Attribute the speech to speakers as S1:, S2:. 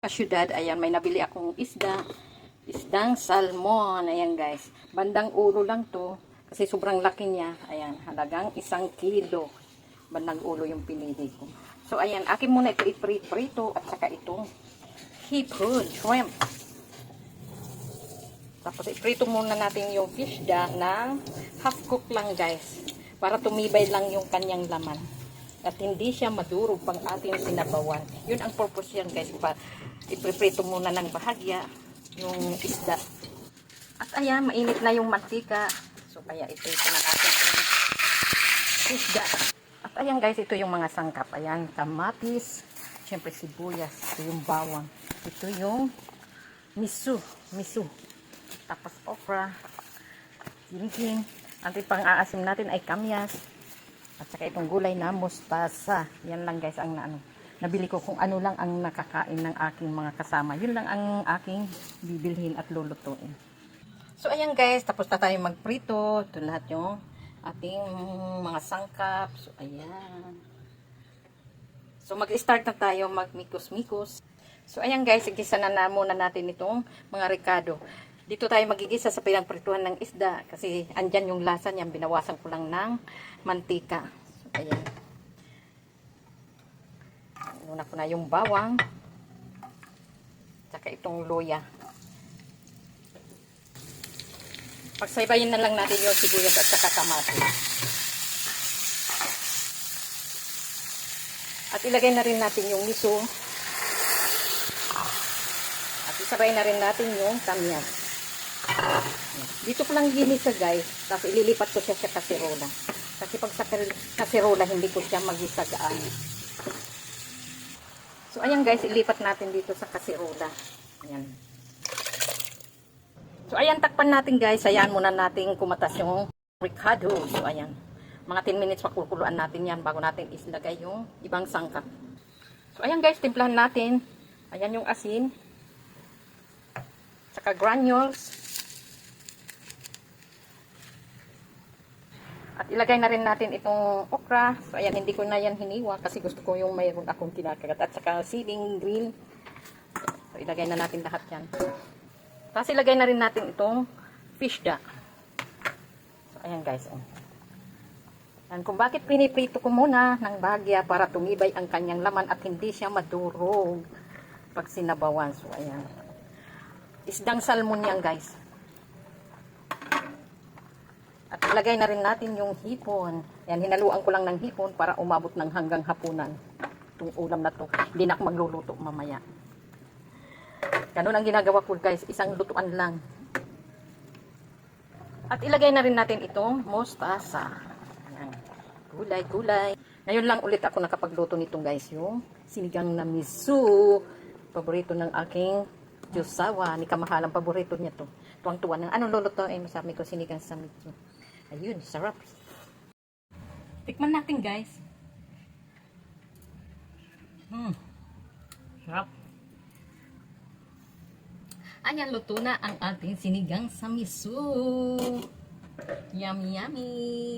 S1: Syudad, ayan, may nabili akong isdang salmon. Ayan guys, bandang ulo lang to kasi sobrang laki niya. Ayan, halagang 1 kilo. Bandang ulo yung pinili ko. So ayan, akin muna ito iprito at saka itong hipon, shrimp. Tapos iprito muna natin yung fish da ng half cook lang guys, para tumibay lang yung kanyang laman at hindi siya madurog pang ating sinabawan. Yun ang purpose yan guys, iprito muna ng bahagya yung isda. At ayan, mainit na yung mantika, so kaya iprito na natin yung isda. At ayan guys, ito yung mga sangkap. Ayan, kamatis, syempre sibuyas, ito yung bawang, ito yung miso, tapos okra, gingging. Ang pang-aasim natin ay kamyas. At saka itong gulay na mustasa. Yan lang guys ang nabili ko, kung ano lang ang nakakain ng aking mga kasama. Yun lang ang aking bibilhin at lulutuin. So ayan guys, tapos na tayo magprito. Ito lahat yung ating mga sangkap. So ayan. So mag-start na tayo magmikos-mikos. So ayan guys, igisa na muna natin itong mga ricado. Dito tayo magigisa sa pinagprituhan ng isda kasi andyan yung lasa niya. Binawasan ko lang ng mantika. So, ayan. Una ko na yung bawang. Tsaka itong luya. Pagsaybayin na lang natin yung sibuyas at saka kamatis. At ilagay na rin natin yung miso. At isabay na rin natin yung kamyas. Dito ko lang ginisa guys, tapos ililipat ko siya sa kaserola. Kasi pag sa kaserola, hindi ko siya magisa gaan. So ayan guys, ilipat natin dito sa kaserola. Ayan. So ayan, takpan natin guys. Ayan, muna natin kumatas yung ricado. So ayan, mga 10 minutes pakukuluan natin yan bago natin islagay yung ibang sangkap. So ayan guys, timplahan natin. Ayan yung asin. Saka granules. At ilagay na rin natin itong okra. So ayan, hindi ko na yan hiniwa kasi gusto ko yung mayroon akong kinakagat. At saka siling green. So ilagay na natin lahat yan. Tapos ilagay na rin natin itong fish da. So ayan guys. Yan, kung bakit piniprito ko muna ng bahagya para tumibay ang kanyang laman at hindi siya madurog pag sinabawan. So ayan. Isdang salmon yan guys. At ilagay na rin natin yung hipon. Yan, hinaluan ko lang ng hipon para umabot ng hanggang hapunan. Itong ulam na to. Hindi na ako magluluto mamaya. Ganun ang ginagawa ko guys. Isang lutuan lang. At ilagay na rin natin itong mustasa. Yan. Gulay. Ngayon lang ulit ako nakapagluto nitong guys. Yung sinigang na miso. Paborito ng aking Diyosawa. Ni kamahalang paborito niya to. Tuwang-tuwa ng anong lulutuin. Sabi ko sinigang sa miso. Ayun, sarap. Tikman natin guys. Sarap. Ayan, luto na ang ating sinigang sa miso. Yummy, yummy.